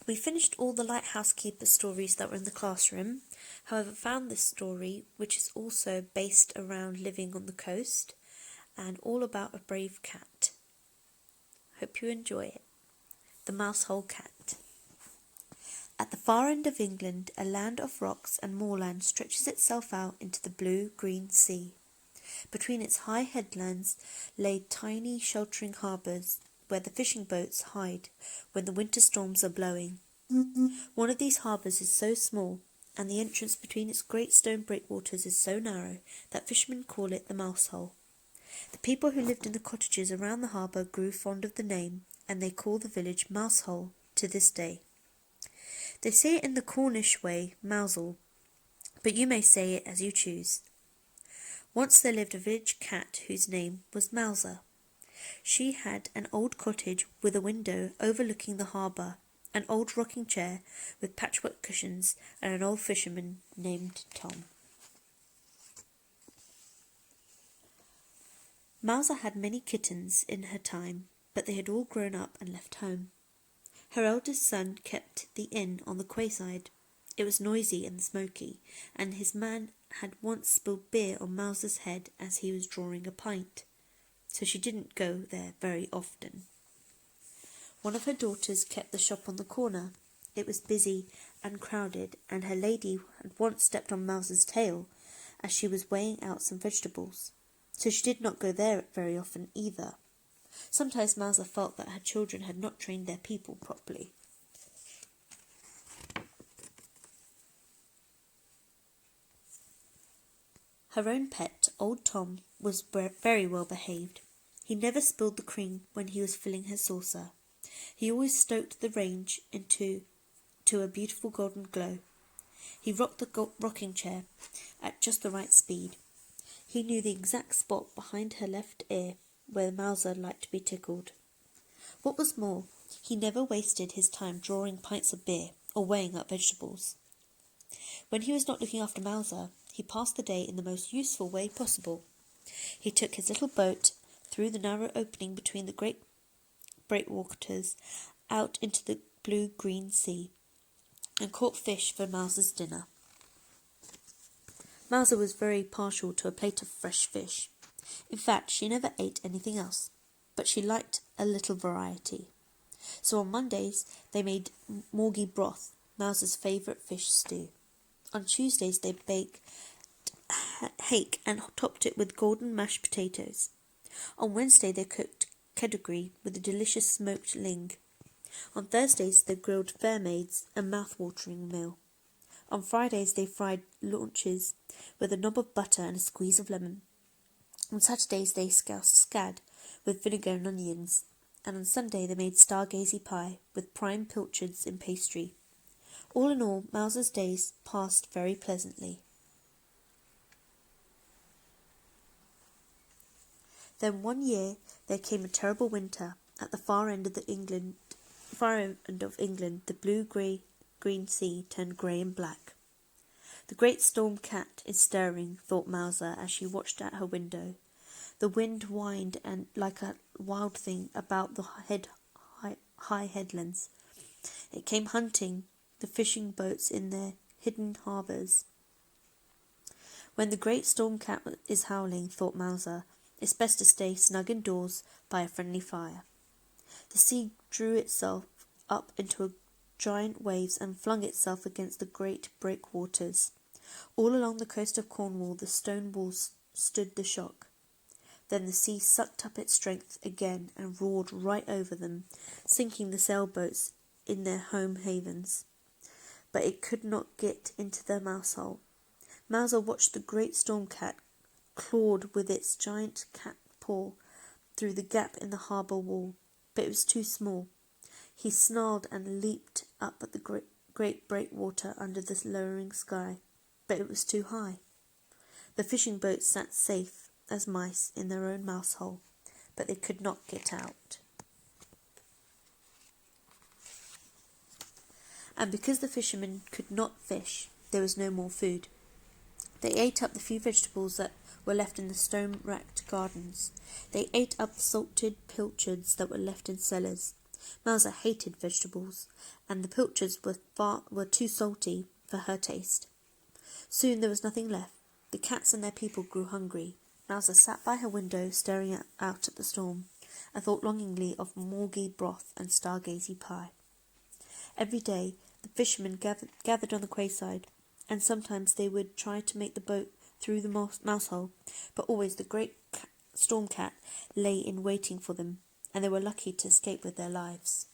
We finished all the Lighthouse Keeper stories that were in the classroom, however found this story, which is also based around living on the coast and all about a brave cat. Hope you enjoy it. The Mousehole Cat. At the far end of England, a land of rocks and moorland stretches itself out into the blue-green sea. Between its high headlands lay tiny sheltering harbours where the fishing boats hide when the winter storms are blowing. One of these harbours is so small, and the entrance between its great stone breakwaters is so narrow, that fishermen call it the Mousehole. The people who lived in the cottages around the harbour grew fond of the name, and they call the village Mousehole to this day. They say it in the Cornish way, Mousehole, but you may say it as you choose. Once there lived a village cat whose name was Mouser. She had an old cottage with a window overlooking the harbour, an old rocking chair with patchwork cushions, and an old fisherman named Tom. Mouser had many kittens in her time, but they had all grown up and left home. Her eldest son kept the inn on the quayside. It was noisy and smoky, and his man had once spilled beer on Mouser's head as he was drawing a pint, so she didn't go there very often. One of her daughters kept the shop on the corner. It was busy and crowded, and her lady had once stepped on Mouser's tail as she was weighing out some vegetables, so she did not go there very often either. Sometimes Mouser felt that her children had not trained their people properly. Her own pet, old Tom, was very well behaved. He never spilled the cream when he was filling her saucer. He always stoked the range to a beautiful golden glow. He rocked the rocking chair at just the right speed. He knew the exact spot behind her left ear where Mouser liked to be tickled. What was more, he never wasted his time drawing pints of beer or weighing up vegetables. When he was not looking after Mouser, he passed the day in the most useful way possible. He took his little boat through the narrow opening between the great breakwaters out into the blue-green sea and caught fish for Mouser's dinner. Mouser was very partial to a plate of fresh fish. In fact, she never ate anything else, but she liked a little variety. So on Mondays they made morgie broth, Mouser's favourite fish stew. On Tuesdays they baked hake and topped it with golden mashed potatoes. On Wednesday they cooked kedgeree with a delicious smoked ling. On Thursdays they grilled fair maids and mouth-watering meal. On Fridays they fried launches with a knob of butter and a squeeze of lemon. On Saturdays they scoused scad with vinegar and onions, and on Sunday they made stargazy pie with prime pilchards in pastry. All in all, Mouser's days passed very pleasantly. Then one year there came a terrible winter. At the far end of England, the blue-green sea turned grey and black. The great storm cat is stirring, thought Mouser as she watched at her window. The wind whined and like a wild thing about the high headlands. It came hunting the fishing boats in their hidden harbours. When the great storm cat is howling, thought Mouser, it's best to stay snug indoors by a friendly fire. The sea drew itself up into giant waves and flung itself against the great breakwaters. All along the coast of Cornwall the stone walls stood the shock. Then the sea sucked up its strength again and roared right over them, sinking the sailboats in their home havens. But it could not get into their mousehole. Mouser watched the great storm cat clawed with its giant cat paw through the gap in the harbour wall, but it was too small. He snarled and leaped up at the great breakwater under the lowering sky, but it was too high. The fishing boats sat safe as mice in their own mousehole, but they could not get out. And because the fishermen could not fish, there was no more food. They ate up the few vegetables that were left in the stone-racked gardens. They ate up the salted pilchards that were left in cellars. Mouser hated vegetables, and the pilchards were too salty for her taste. Soon there was nothing left. The cats and their people grew hungry. Mouser sat by her window, staring out at the storm, and thought longingly of morgy broth and stargazy pie. Every day the fishermen gathered on the quayside, and sometimes they would try to make the boat through the mousehole, but always the great storm cat lay in waiting for them, and they were lucky to escape with their lives.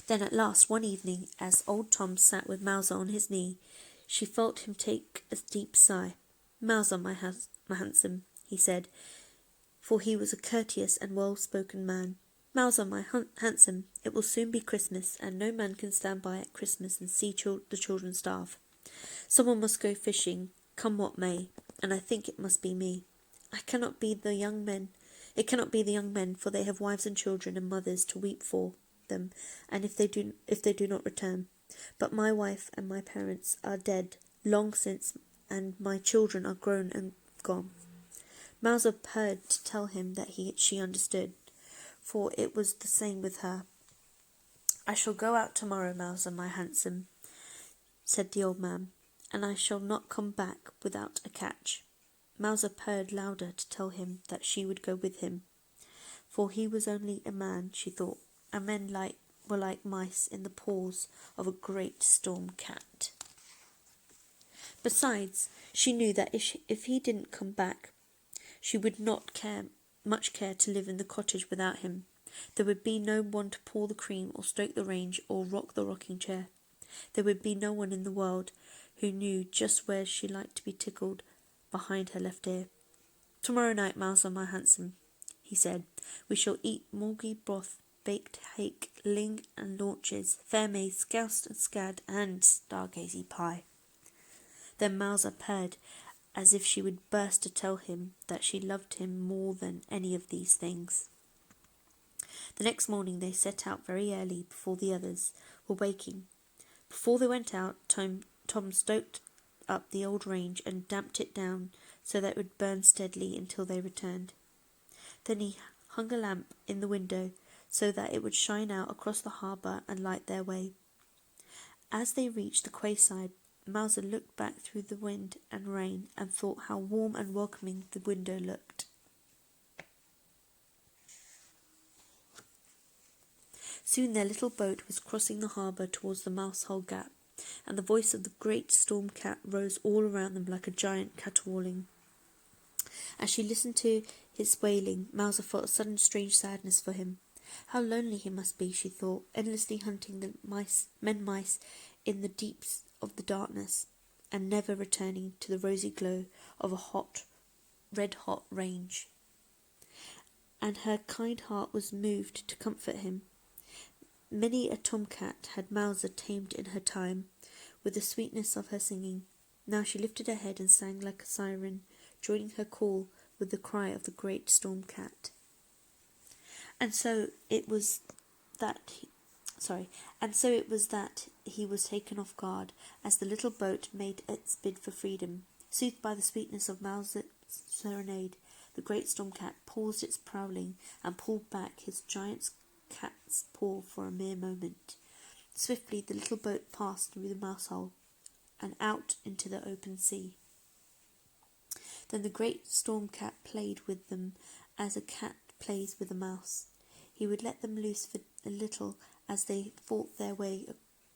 Then at last one evening, as old Tom sat with Mouser on his knee, she felt him take a deep sigh. "Mouser, my handsome," he said, for he was a courteous and well-spoken man. "Mouser, my handsome, it will soon be Christmas, and no man can stand by at Christmas and see the children starve. Someone must go fishing, come what may, and I think it must be me. It cannot be the young men, for they have wives and children and mothers to weep for them, and if they do not return. But my wife and my parents are dead long since, and my children are grown and gone." Mouser purred to tell him that she understood, for it was the same with her. "I shall go out tomorrow, Mouser, my handsome," said the old man, "and I shall not come back without a catch." Mouser purred louder to tell him that she would go with him, for he was only a man, she thought, and men were like mice in the paws of a great storm cat. Besides, she knew that if he didn't come back, she would not much care to live in the cottage without him. There would be no one to pour the cream or stroke the range or rock the rocking chair. There would be no one in the world who knew just where she liked to be tickled behind her left ear. "Tomorrow night, Mouser, my handsome," he said, "we shall eat morgy broth, baked hake, ling and launches, fair maize, scouse and scad, and stargazy pie." Then Mouser purred as if she would burst to tell him that she loved him more than any of these things. The next morning they set out very early, before the others were waking. Before they went out, Tom stoked up the old range and damped it down so that it would burn steadily until they returned. Then he hung a lamp in the window so that it would shine out across the harbour and light their way. As they reached the quayside, Mouser looked back through the wind and rain and thought how warm and welcoming the window looked. Soon their little boat was crossing the harbour towards the Mousehole Gap, and the voice of the great storm cat rose all around them like a giant caterwauling. As she listened to his wailing, Mouser felt a sudden strange sadness for him. How lonely he must be, she thought, endlessly hunting the mice in the deeps of the darkness, and never returning to the rosy glow of a red-hot range. And her kind heart was moved to comfort him. Many a tomcat had Mouser tamed in her time, with the sweetness of her singing. Now she lifted her head and sang like a siren, joining her call with the cry of the great storm cat. And so it was that he was taken off guard as the little boat made its bid for freedom. Soothed by the sweetness of Mouser's serenade, the great storm cat paused its prowling and pulled back his giant cat's paw for a mere moment. Swiftly the little boat passed through the mousehole and out into the open sea. Then the great storm cat played with them as a cat plays with a mouse. He would let them loose for a little as they fought their way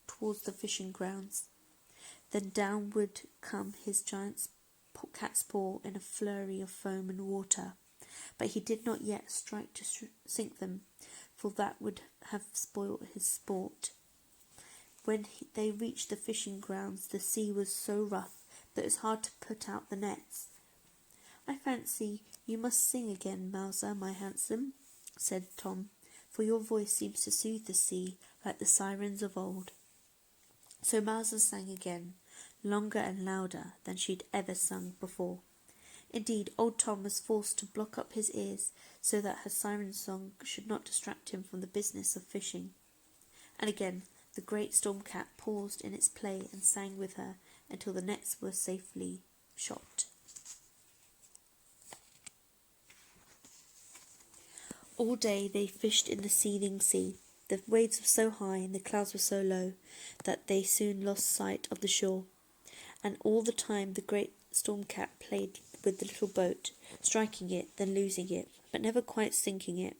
towards the fishing grounds. Then down would come his giant cat's paw in a flurry of foam and water, but he did not yet strike to sink them, for that would have spoilt his sport. When they reached the fishing grounds, the sea was so rough that it was hard to put out the nets. "I fancy you must sing again, Mouser, my handsome," said Tom, "for your voice seems to soothe the sea like the sirens of old." So Mouser sang again, longer and louder than she'd ever sung before. Indeed, old Tom was forced to block up his ears so that her siren song should not distract him from the business of fishing. And again the great storm cat paused in its play and sang with her until the nets were safely shot. All day they fished in the seething sea. The waves were so high and the clouds were so low that they soon lost sight of the shore. And all the time the great storm cat played with the little boat, striking it, then losing it, but never quite sinking it.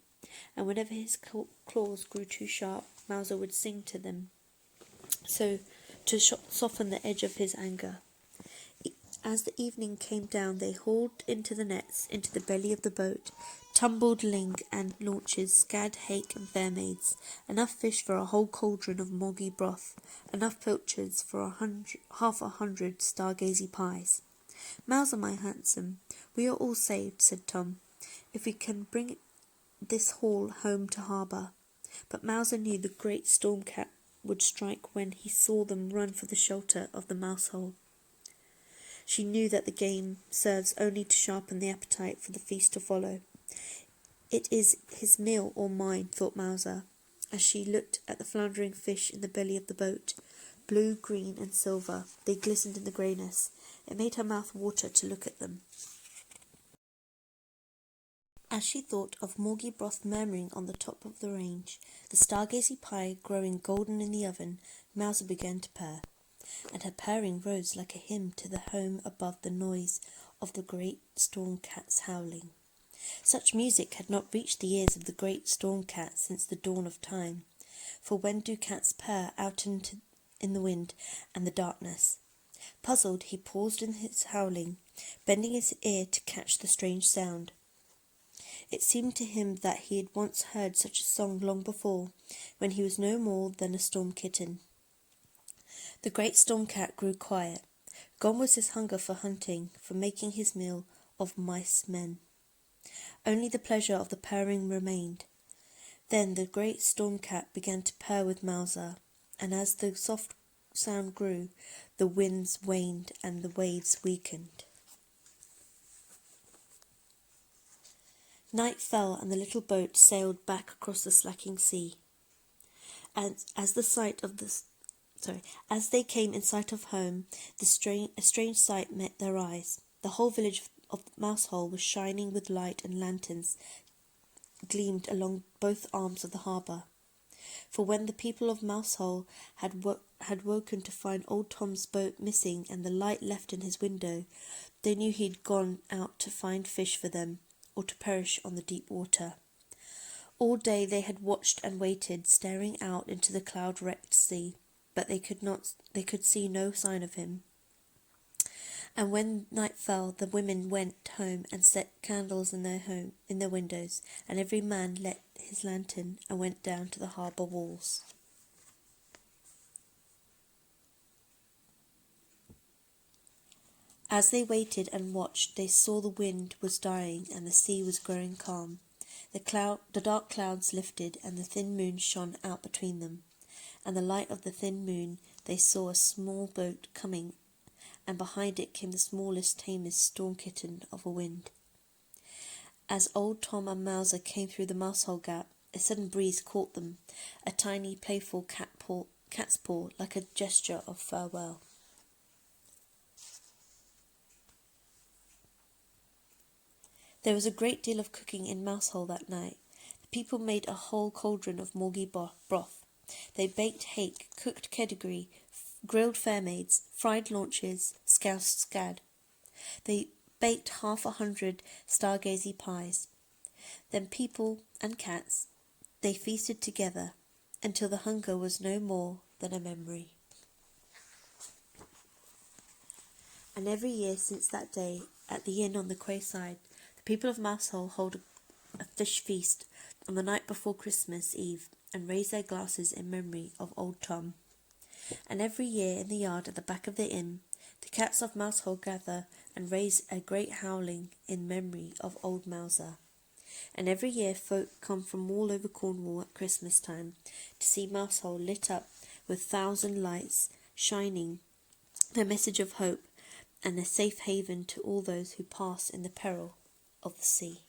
And whenever his claws grew too sharp, Mouser would sing to them, so to soften the edge of his anger. As the evening came down, they hauled into the nets, into the belly of the boat, tumbled ling and launches, scad, hake, and fair maids, enough fish for a whole cauldron of moggy broth, enough pilchards for half a hundred stargazy pies. Mouser, my handsome, we are all saved, said Tom, if we can bring this haul home to harbour. But Mouser knew the great storm cat would strike when he saw them run for the shelter of the mousehole. She knew that the game serves only to sharpen the appetite for the feast to follow. It is his meal or mine, thought Mouser, as she looked at the floundering fish in the belly of the boat. Blue, green, and silver, they glistened in the greyness. It made her mouth water to look at them. As she thought of moggy broth murmuring on the top of the range, the stargazy pie growing golden in the oven, Mouser began to purr, and her purring rose like a hymn to the home above the noise of the great storm cat's howling. Such music had not reached the ears of the great storm cat since the dawn of time, for when do cats purr out in the wind and the darkness? Puzzled, he paused in his howling, bending his ear to catch the strange sound. It seemed to him that he had once heard such a song long before, when he was no more than a storm kitten. The great storm cat grew quiet. Gone was his hunger for hunting, for making his meal of mice men. Only the pleasure of the purring remained. Then the great storm cat began to purr with Mouser, and as the soft sound grew, the winds waned and the waves weakened. Night fell and the little boat sailed back across the slacking sea. And as they came in sight of home, a strange sight met their eyes. The whole village of Mousehole was shining with light, and lanterns gleamed along both arms of the harbour. For when the people of Mousehole had woken to find old Tom's boat missing and the light left in his window, they knew he had gone out to find fish for them, or to perish on the deep water. All day they had watched and waited, staring out into the cloud-wrecked sea, but they could see no sign of him. And when night fell, the women went home and set candles in their windows, and every man lit his lantern and went down to the harbour walls. As they waited and watched, they saw the wind was dying and the sea was growing calm. The dark clouds lifted, and the thin moon shone out between them. And the light of the thin moon, they saw a small boat coming, and behind it came the smallest, tamest storm kitten of a wind. As old Tom and Mouser came through the mousehole gap, a sudden breeze caught them, a tiny, playful cat's paw, like a gesture of farewell. There was a great deal of cooking in Mousehole that night. The people made a whole cauldron of moggy broth. They baked hake, cooked kedgeree, grilled fair maids, fried launches, scoused scad. They baked 100 stargazy pies. Then people and cats, they feasted together until the hunger was no more than a memory. And every year since that day, at the inn on the quayside, the people of Mousehole hold a fish feast on the night before Christmas Eve and raise their glasses in memory of old Tom. And every year in the yard at the back of the inn, the cats of Mousehole gather and raise a great howling in memory of old Mouser. And every year folk come from all over Cornwall at Christmas time to see Mousehole lit up with 1,000 lights, shining a message of hope and a safe haven to all those who pass in the peril of the sea.